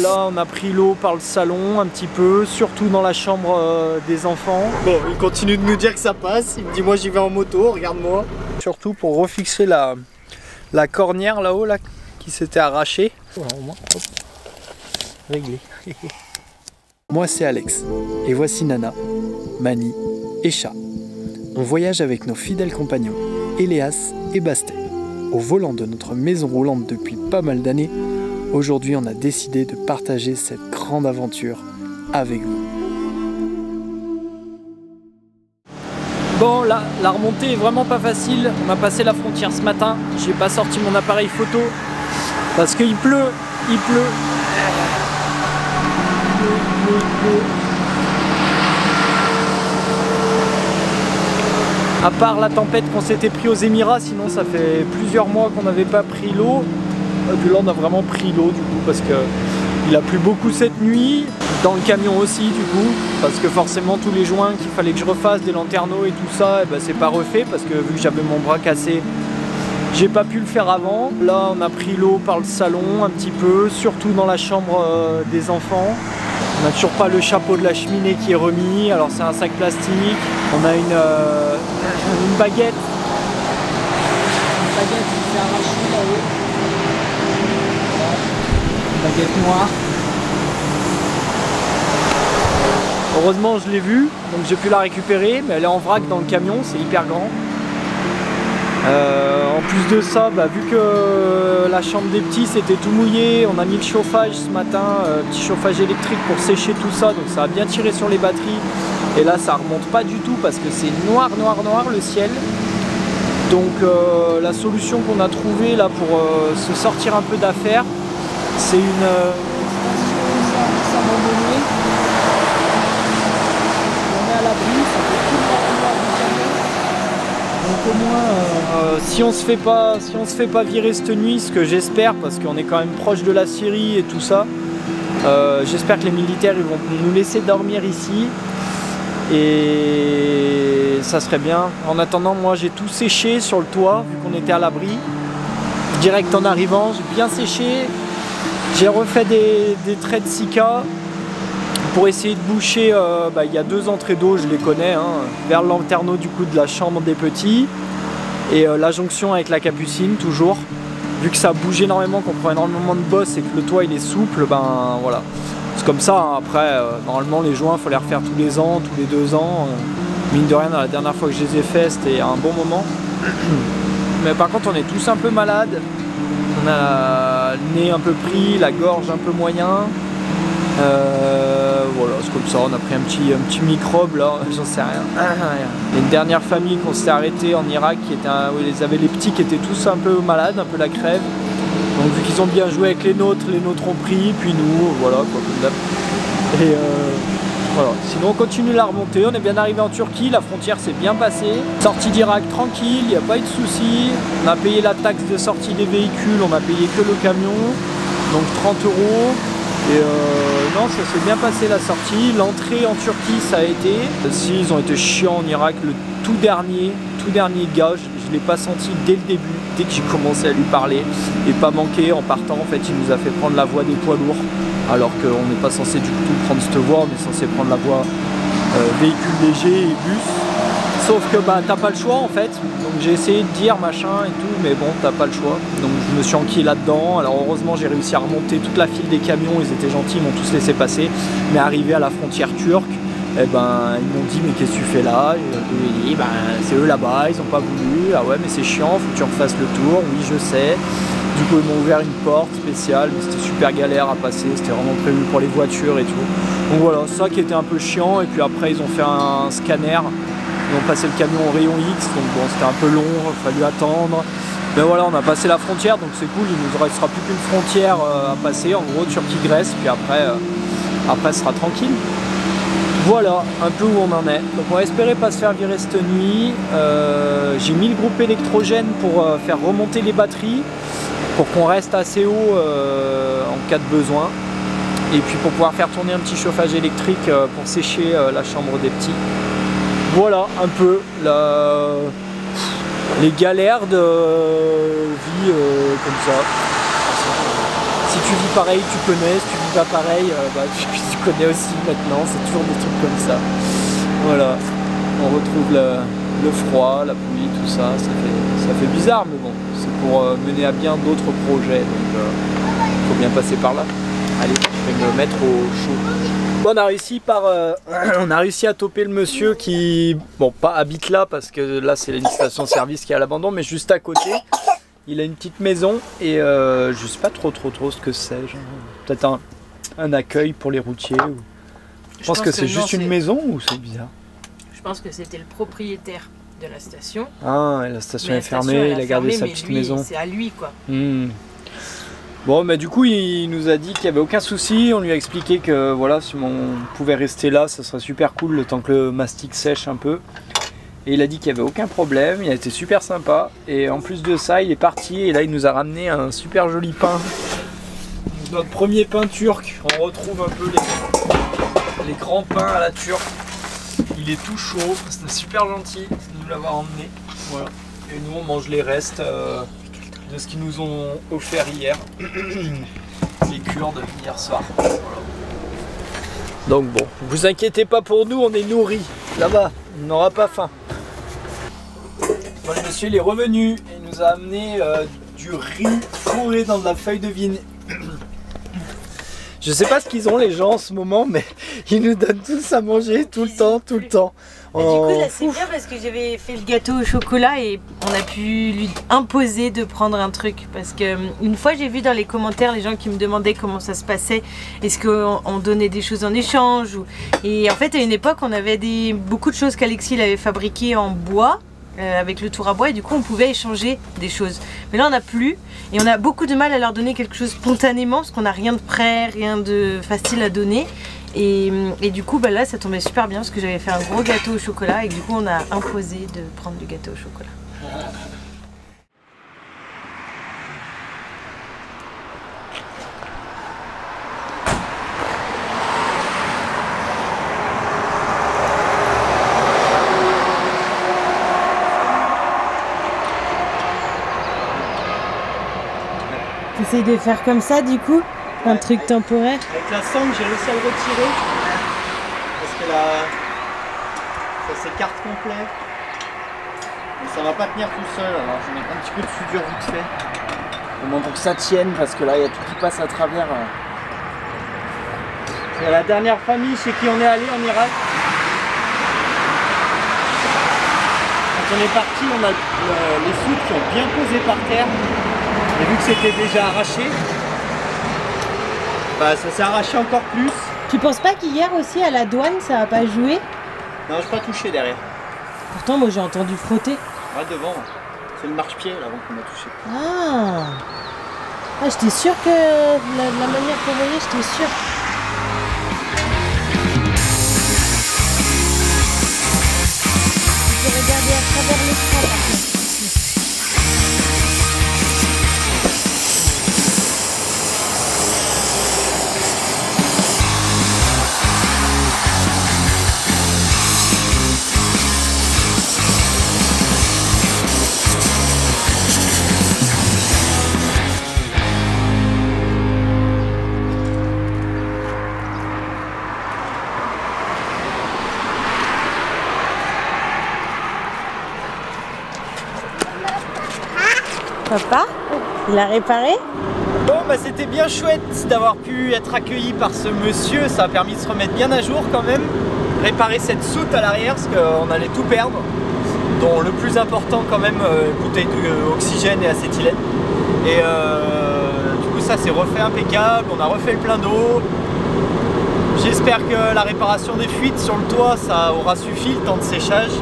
Là on a pris l'eau par le salon un petit peu, surtout dans la chambre des enfants. Bon, il continue de nous dire que ça passe, il me dit moi j'y vais en moto, regarde-moi. Surtout pour refixer la cornière là-haut là, qui s'était arrachée. Voilà, au moins, hop, réglé. Moi c'est Alex, et voici Nana, Mani et Chat. On voyage avec nos fidèles compagnons, Eléas et Bastet. Au volant de notre maison roulante depuis pas mal d'années, aujourd'hui on a décidé de partager cette grande aventure avec vous. Bon, là, la remontée est vraiment pas facile. On a passé la frontière ce matin. J'ai pas sorti mon appareil photo parce qu'il pleut. Il pleut. À part la tempête qu'on s'était pris aux Émirats, sinon ça fait plusieurs mois qu'on n'avait pas pris l'eau. Et puis là on a vraiment pris l'eau du coup parce que il a plu beaucoup cette nuit. Dans le camion aussi du coup, parce que forcément tous les joints qu'il fallait que je refasse, des lanterneaux et tout ça, et ben, c'est pas refait parce que vu que j'avais mon bras cassé, j'ai pas pu le faire avant. Là on a pris l'eau par le salon un petit peu, surtout dans la chambre des enfants. On n'a toujours pas le chapeau de la cheminée qui est remis, alors c'est un sac plastique. On a une baguette. Une baguette qui s'est arrachée là-haut. Une baguette noire. Heureusement je l'ai vue, donc j'ai pu la récupérer, mais elle est en vrac dans le camion, c'est hyper grand. En plus de ça, vu que la chambre des petits c'était tout mouillé, on a mis le chauffage ce matin, petit chauffage électrique pour sécher tout ça, donc ça a bien tiré sur les batteries. Et là ça remonte pas du tout parce que c'est noir le ciel. Donc la solution qu'on a trouvée là pour se sortir un peu d'affaires, c'est une donc au moins si on se fait pas virer cette nuit, ce que j'espère parce qu'on est quand même proche de la Syrie et tout ça, j'espère que les militaires ils vont nous laisser dormir ici et ça serait bien. En attendant, moi j'ai tout séché sur le toit vu qu'on était à l'abri. Direct en arrivant, j'ai bien séché, j'ai refait des traits de Sika pour essayer de boucher. Il y a deux entrées d'eau, je les connais, vers le lanterneau du coup de la chambre des petits et la jonction avec la capucine toujours. Vu que ça bouge énormément, qu'on prend énormément de bosse et que le toit il est souple, voilà. C'est comme ça, après normalement les joints il faut les refaire tous les ans, tous les 2 ans. Mine de rien, la dernière fois que je les ai fait c'était un bon moment. Mais par contre on est tous un peu malades. On a le nez un peu pris, la gorge un peu moyen. Voilà, c'est comme ça, on a pris un petit microbe là, j'en sais rien. Il y a une dernière famille qu'on s'est arrêté en Irak qui était où ils avaient les petits qui étaient tous un peu malades, un peu la crève. Donc vu qu'ils ont bien joué avec les nôtres ont pris, puis nous, voilà quoi, comme d'hab. Et voilà, sinon on continue la remontée, on est bien arrivé en Turquie, la frontière s'est bien passée. Sortie d'Irak tranquille, il n'y a pas eu de soucis. On a payé la taxe de sortie des véhicules, on a payé que le camion, donc 30 €. Et non, ça s'est bien passé la sortie. L'entrée en Turquie, ça a été. Si, ils ont été chiants en Irak. Le tout dernier gars, je ne l'ai pas senti dès le début, dès que j'ai commencé à lui parler. Et pas manqué, en partant, en fait, il nous a fait prendre la voie des poids lourds. Alors qu'on n'est pas censé du tout prendre cette voie, on est censé prendre la voie véhicule léger et bus. Sauf que t'as pas le choix en fait, donc j'ai essayé de dire machin et tout, mais bon t'as pas le choix, donc je me suis enquillé là-dedans. Alors heureusement j'ai réussi à remonter toute la file des camions, ils étaient gentils, ils m'ont tous laissé passer, mais arrivé à la frontière turque, ils m'ont dit mais qu'est-ce que tu fais là? Je lui ai dit c'est eux là-bas, ils ont pas voulu, ah ouais mais c'est chiant, faut que tu refasses le tour, oui je sais. Du coup ils m'ont ouvert une porte spéciale, mais c'était super galère à passer, c'était vraiment prévu pour les voitures et tout. Donc voilà, ça qui était un peu chiant, et puis après ils ont fait un scanner. Ils ont passé le camion au rayon X, donc bon c'était un peu long, il a fallu attendre. Mais voilà, on a passé la frontière, donc c'est cool, il nous restera plus qu'une frontière à passer, en gros Turquie-Grèce, puis après ce sera tranquille. Voilà un peu où on en est. Donc on va espérer pas se faire virer cette nuit. J'ai mis le groupe électrogène pour faire remonter les batteries, pour qu'on reste assez haut en cas de besoin. Et puis pour pouvoir faire tourner un petit chauffage électrique pour sécher la chambre des petits. Voilà un peu les galères de vie comme ça. Si tu vis pareil, tu connais. Si tu vis pas pareil, tu connais aussi maintenant, c'est toujours des trucs comme ça. Voilà, on retrouve le froid, la pluie, tout ça, ça fait bizarre, mais bon, c'est pour mener à bien d'autres projets, donc il faut bien passer par là. Allez, je vais me mettre au chaud. Bon, on a réussi à toper le monsieur qui, bon, pas habite là parce que là c'est une station-service qui est à l'abandon, mais juste à côté. Il a une petite maison et je sais pas trop ce que c'est. Peut-être un accueil pour les routiers. Ou... Je pense que c'est juste une maison ou c'est bizarre? Je pense que c'était le propriétaire de la station. Ah, et la station est fermée, il a gardé sa petite maison. C'est à lui quoi. Bon, mais du coup, il nous a dit qu'il n'y avait aucun souci. On lui a expliqué que voilà, si on pouvait rester là, ça serait super cool le temps que le mastic sèche un peu. Et il a dit qu'il n'y avait aucun problème, il a été super sympa. Et en plus de ça, il est parti et là, il nous a ramené un super joli pain. Notre premier pain turc. On retrouve un peu les grands pains à la turque. Il est tout chaud, c'est super gentil de nous l'avoir emmené. Voilà. Et nous, on mange les restes de ce qu'ils nous ont offert hier, les Kurdes hier soir. Voilà. Donc bon, vous inquiétez pas pour nous, on est nourris. Là-bas, on n'aura pas faim. Bon, le monsieur il est revenu et il nous a amené du riz fourré dans de la feuille de vigne. Je sais pas ce qu'ils ont les gens en ce moment, mais ils nous donnent tous à manger tout le temps. Du coup là c'est bien parce que j'avais fait le gâteau au chocolat et on a pu lui imposer de prendre un truc. Parce que une fois j'ai vu dans les commentaires les gens qui me demandaient comment ça se passait. Est-ce qu'on donnait des choses en échange Et en fait à une époque on avait beaucoup de choses qu'Alexis avait fabriquées en bois. Avec le tour à bois et du coup on pouvait échanger des choses. Mais là on n'a plus et on a beaucoup de mal à leur donner quelque chose spontanément parce qu'on n'a rien de prêt, rien de facile à donner. Et du coup là ça tombait super bien parce que j'avais fait un gros gâteau au chocolat et du coup on a imposé de prendre du gâteau au chocolat. T'essayes de faire comme ça du coup, un truc temporaire. Avec la sangle j'ai réussi à le retirer parce que ça s'écarte complet. Mais ça va pas tenir tout seul, alors je vais mettre un petit peu de soudure vite fait. Au moins pour que ça tienne parce que là il y a tout qui passe à travers. C'est la dernière famille chez qui on est allé en Irak. Quand on est parti, on a les foudres qui ont bien posé par terre. Et vu que c'était déjà arraché, bah ça s'est arraché encore plus. Tu penses pas qu'hier aussi à la douane ça a pas joué? Non, j'ai pas touché derrière. Pourtant moi j'ai entendu frotter. Ouais, devant. C'est le marche-pied là qu'on a touché. Ah, j'étais sûre que la manière qu'on voyait, j'étais sûre. Je vais regarder à travers l'écran par contre. Papa, il a réparé? Bon bah c'était bien chouette d'avoir pu être accueilli par ce monsieur, ça a permis de se remettre bien à jour quand même. Réparer cette soute à l'arrière parce qu'on allait tout perdre, dont le plus important quand même, bouteille d'oxygène et acétylène. Et du coup ça s'est refait impeccable, on a refait le plein d'eau. J'espère que la réparation des fuites sur le toit ça aura suffi, le temps de séchage.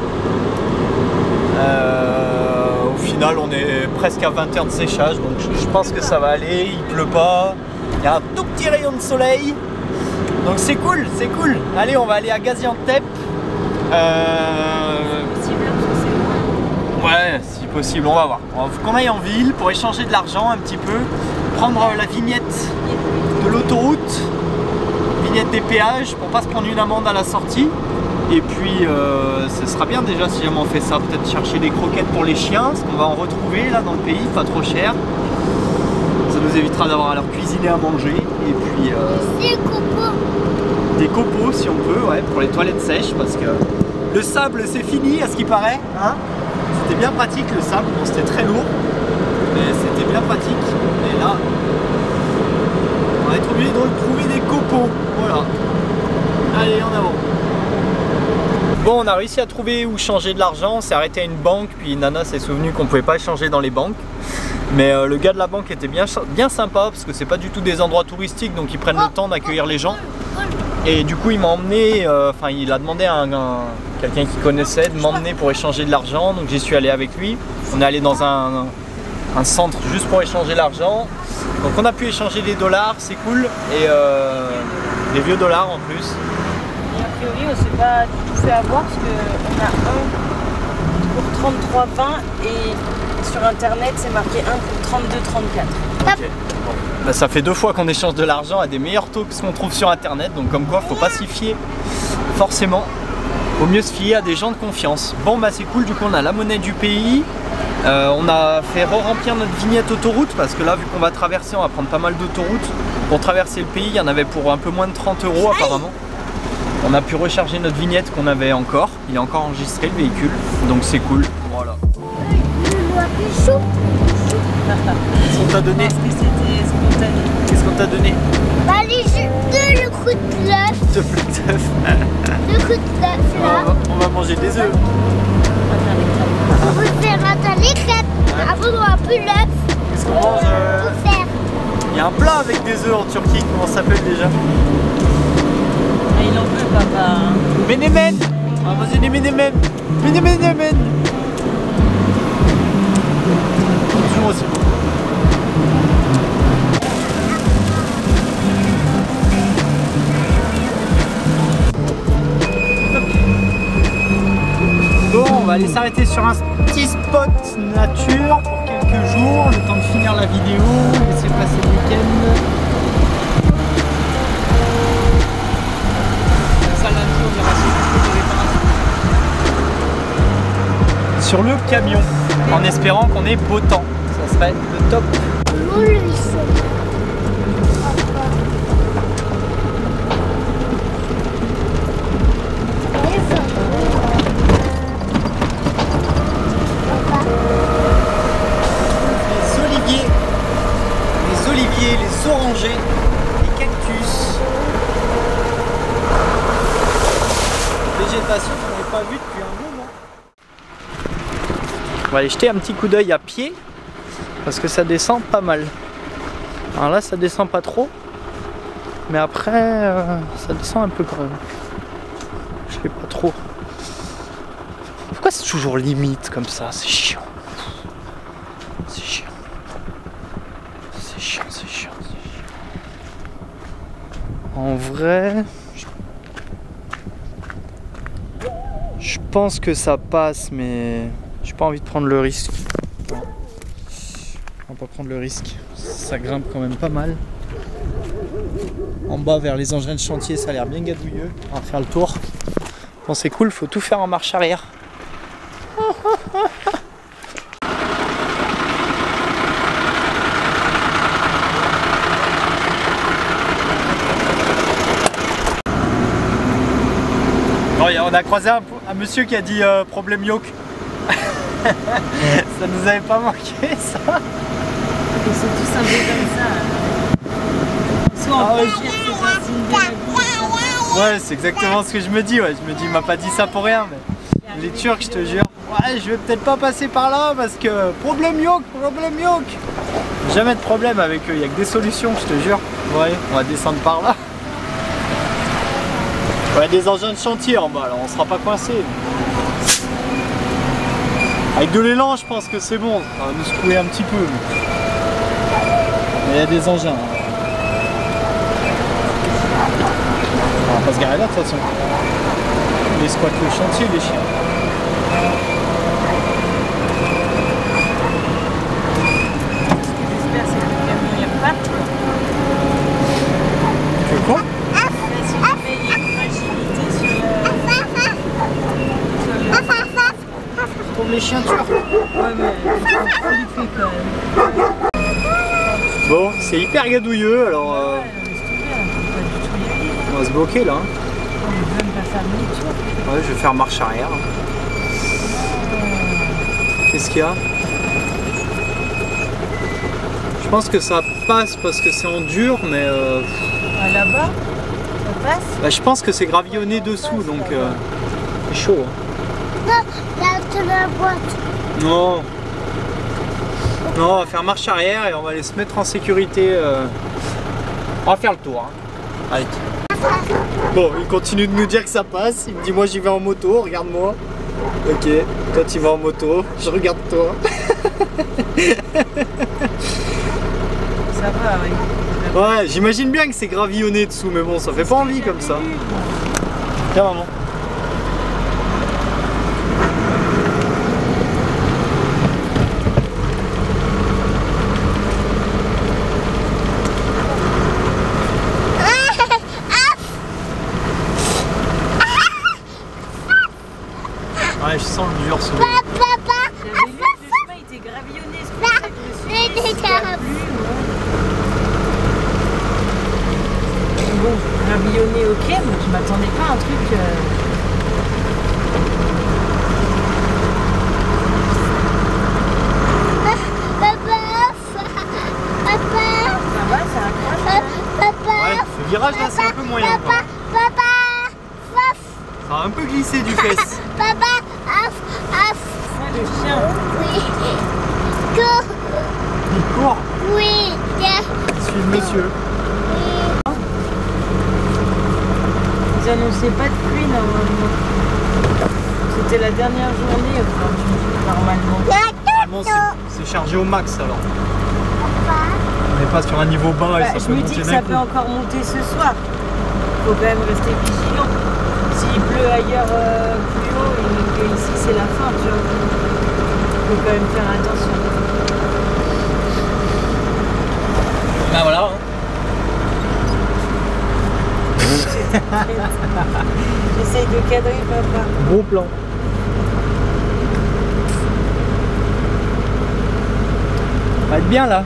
Au final on est presque à 20 heures de séchage donc je pense que ça va aller, il pleut pas, il y a un tout petit rayon de soleil donc c'est cool, c'est cool. Allez on va aller à Gaziantep. Ouais si possible, on va voir. Il faut qu'on aille en ville pour échanger de l'argent un petit peu, prendre la vignette de l'autoroute, vignette des péages pour pas se prendre une amende à la sortie. Et puis ce sera bien déjà si jamais on fait ça, peut-être chercher des croquettes pour les chiens, parce qu'on va en retrouver là dans le pays, pas trop cher. Ça nous nous évitera d'avoir à leur cuisiner à manger. Et puis des copeaux si on peut, ouais, pour les toilettes sèches, parce que le sable c'est fini à ce qui paraît. Hein, c'était bien pratique le sable, bon c'était très lourd, mais c'était bien pratique. Et là, on va être obligé de trouver des copeaux. Voilà. Allez, en avant. Bon, on a réussi à trouver où changer de l'argent. On s'est arrêté à une banque, puis Nana s'est souvenu qu'on pouvait pas échanger dans les banques. Mais le gars de la banque était bien sympa, parce que c'est pas du tout des endroits touristiques, donc ils prennent le temps d'accueillir les gens. Et du coup il m'a emmené, il a demandé à quelqu'un qui connaissait de m'emmener pour échanger de l'argent, donc j'y suis allé avec lui. On est allé dans un centre juste pour échanger l'argent. Donc on a pu échanger des dollars, c'est cool, et des vieux dollars en plus. Et a priori on s'est pas du tout fait avoir, parce qu'on a un pour 33,20 et sur internet c'est marqué 1 pour 32,34. Okay. Bon. Bah, ça fait 2 fois qu'on échange de l'argent à des meilleurs taux que ce qu'on trouve sur internet, donc comme quoi faut pas s'y fier forcément, vaut mieux se fier à des gens de confiance. Bon bah c'est cool, du coup on a la monnaie du pays, on a fait re-remplir notre vignette autoroute, parce que là vu qu'on va traverser, on va prendre pas mal d'autoroutes. Pour traverser le pays, il y en avait pour un peu moins de 30 € apparemment. On a pu recharger notre vignette qu'on avait encore, il est encore enregistré le véhicule, donc c'est cool. Voilà. Qu'est-ce qu'on t'a donné? Qu'est-ce qu'on t'a donné? Bah les jus de le coup de l'œuf. De plus d'œuf. Le coup de l'œuf là. On va manger des œufs. On peut faire attends les crêpes. Avant on a plus l'œuf. Qu'est-ce qu'on mange? Il y a un plat avec des œufs en Turquie, comment ça s'appelle déjà? Ah, il en veut papa. Menemen. On va manger des menemen. Menemen. Toujours aussi bon. Bon, on va aller s'arrêter sur un petit spot nature pour quelques jours, le temps de finir la vidéo, laisser passer le week-end. Ça, lundi, on ira sur le camion, en espérant qu'on ait beau temps. Ça serait le top. Les oliviers, les orangers, les cactus. Végétation qu'on n'avait pas vue depuis un moment. On va aller jeter un petit coup d'œil à pied, parce que ça descend pas mal. Alors là ça descend pas trop, mais après ça descend un peu quand même. Je sais pas trop. Pourquoi c'est toujours limite comme ça? C'est chiant. C'est chiant. C'est chiant, c'est chiant, c'est chiant. En vrai, je pense que ça passe, mais j'ai pas envie de prendre le risque. On va pas prendre le risque. Ça grimpe quand même pas mal. En bas vers les engins de chantier, ça a l'air bien gadouilleux. On va faire le tour. Bon, c'est cool, faut tout faire en marche arrière. On a croisé un monsieur qui a dit problème yoke. Ça nous avait pas manqué ça. Ils sont tous un peu comme ça. Soit on peut dire c'est un signe de la vie. Ouais, c'est exactement ce que je me dis. Ouais. Je me dis, il m'a pas dit ça pour rien. Mais les Turcs, je te jure, ouais, je vais peut-être pas passer par là parce que problème yoke. Jamais de problème avec eux. Il y a que des solutions, je te jure. Ouais, on va descendre par là. Ouais, des engins de chantier en bas, alors on sera pas coincé. Avec de l'élan, je pense que c'est bon. Ça va nous secouer un petit peu. Mais il y a des engins. On va pas se garer là de toute façon. Ils squattent le chantier, les chiens. J'espère que le camion il repart. Tu veux quoi? Les chiens turcs. Ouais mais il fait quand même. Bon, c'est hyper gadouilleux, alors Ouais, laisse tomber, on peut pas du tout y aller. on va se bloquer là. On peut même pas faire demi-tour. Ouais, je vais faire marche arrière. Qu'est-ce qu'il y a? Je pense que ça passe parce que c'est en dur, mais Ah, là-bas, ça passe. bah, je pense que c'est gravillonné dessous, donc c'est chaud. Hein. Non, là, c'est la boîte. Non. Non, on va faire marche arrière et on va aller se mettre en sécurité. On va faire le tour. Hein. Allez. Bon, il continue de nous dire que ça passe. Il me dit moi j'y vais en moto, regarde-moi. Ok, toi tu vas en moto, je regarde toi. Ça va, oui. Ouais, j'imagine bien que c'est gravillonné dessous, mais bon, ça fait pas envie comme ça. Tiens maman. Ouais, je sens le dur ce Papa, J'avais vu que le chemin était gravillonné, c'est pour ça que je me suis dit, s'il y a plu, bon, gravillonné, ok, mais je m'attendais pas à un truc... Ça va, ça accroche là. Ouais, ce virage là c'est un peu moyen. Quoi. Ça a un peu glissé du fesse. Ouais, le chien. Il court. Oui, Suis le monsieur. Ils annonçaient pas de pluie normalement. C'était la dernière journée aujourd'hui, normalement. Normalement c'est chargé au max alors. On n'est pas sur un niveau bas et Bah, ça je peut me dis monter que d'un ça coup. peut encore monter ce soir. Faut quand même rester vigilant. S'il pleut ailleurs plus haut et que ici c'est la fin, tu vois. Faut quand même faire attention. Bah voilà. Hein. J'essaye de cadrer papa. Bon plan. On va être bien là.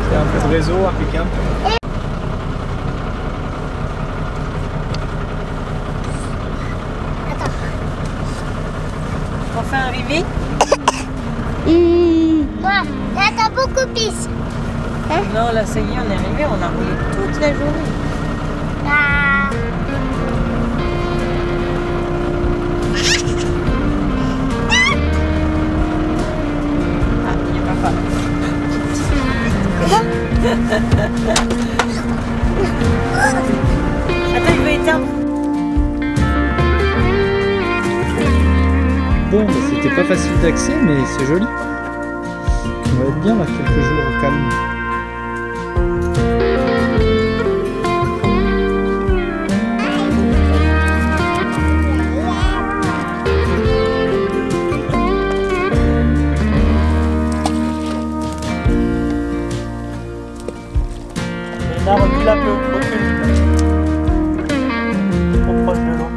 C'est un peu de réseau, impeccable. Enfin arrivé. Là, t'as beaucoup pisse. Non, là ça y est, on est arrivé, on a roulé toute la journée. Ah. Ah, il y a papa. Attends, il va éteindre. Bon, bah, c'était pas facile d'accès, mais c'est joli. On va être bien là quelques jours au calme. Léna, recule un peu, recule. Trop proche de l'eau.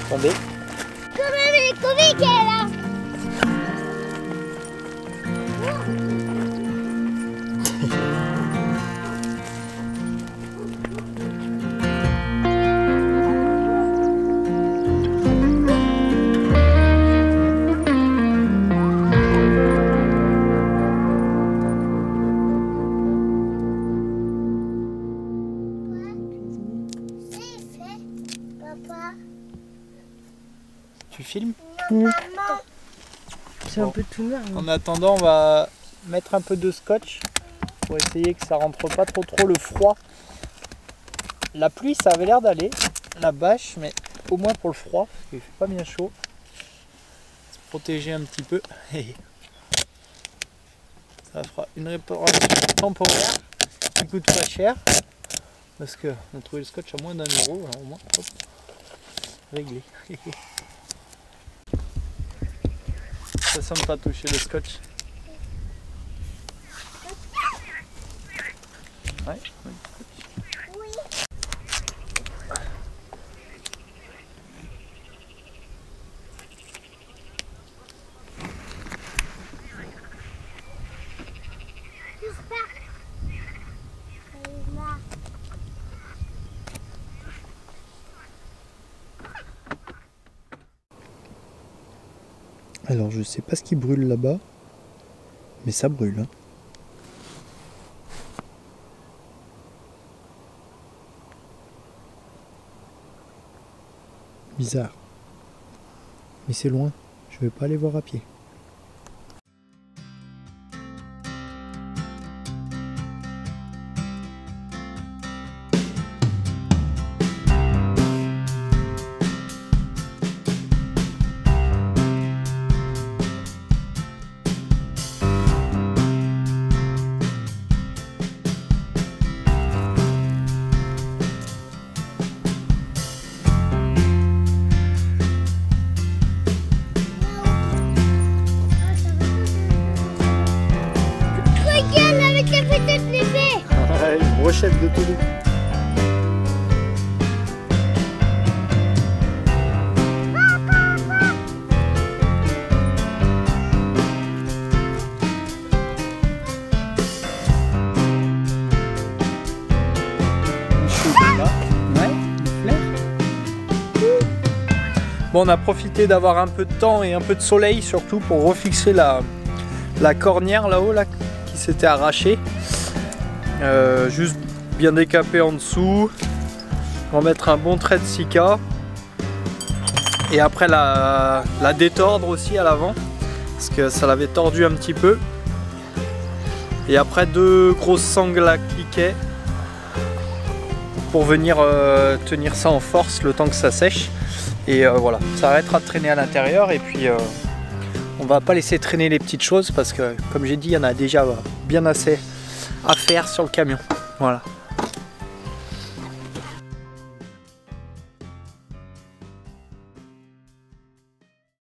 Tombé. Comment les comiques est là? C'est fait, papa. Tu filmes? C'est un peu tout noir. En attendant, on va mettre un peu de scotch pour essayer que ça rentre pas trop le froid. La pluie, ça avait l'air d'aller, la bâche, mais au moins pour le froid, parce qu'il fait pas bien chaud. Se protéger un petit peu. Ça fera une réparation temporaire. coûte pas cher. Parce qu'on a trouvé le scotch à moins d'1 €, alors au moins, hop, réglé. Ça semble pas toucher le scotch. Ouais. Alors je sais pas ce qui brûle là-bas, mais ça brûle. Hein. Bizarre. Mais c'est loin, je vais pas aller voir à pied. Une brochette de Toulouse. Bon, on a profité d'avoir un peu de temps et un peu de soleil surtout pour refixer la cornière là-haut là, qui s'était arrachée. Juste bien décaper en dessous, remettre un bon trait de sika et après la détordre aussi à l'avant parce que ça l'avait tordu un petit peu, et après 2 grosses sangles à cliquet pour venir tenir ça en force le temps que ça sèche, et voilà, ça arrêtera de traîner à l'intérieur, et puis on va pas laisser traîner les petites choses parce que comme j'ai dit, il y en a déjà bien assez à faire sur le camion. Voilà.